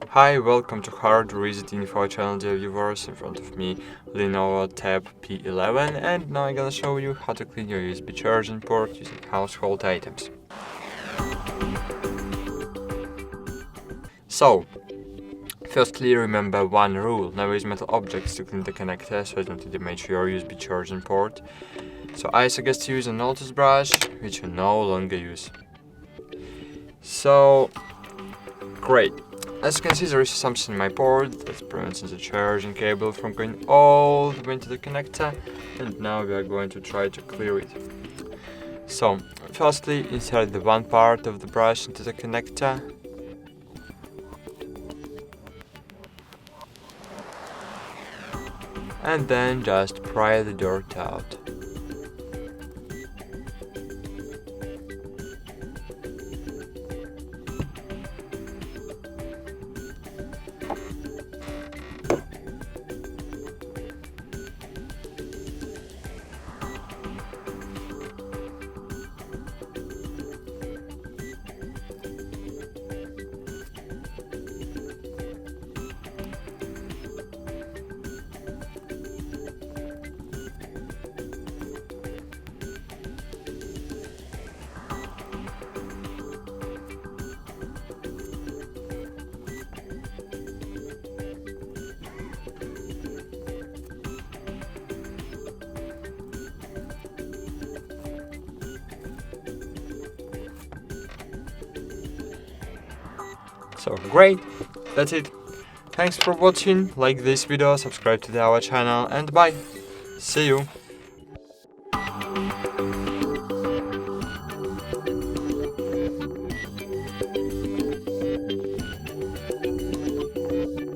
Hi, welcome to HardReset.Info channel, dear viewers. In front of me, Lenovo Tab P11, and now I'm gonna show you how to clean your USB charging port using household items. So, firstly, remember one rule: never use metal objects to clean the connector so as not to damage your USB charging port. So I suggest you use an old toothbrush, which you no longer use. So, great. As you can see, there is something in my board that's preventing the charging cable from going all the way into the connector, and now we are going to try to clear it. So, firstly, insert the one part of the brush into the connector. And then just pry the dirt out. So great, that's it. Thanks for watching, like this video, subscribe to our channel, and bye. See you.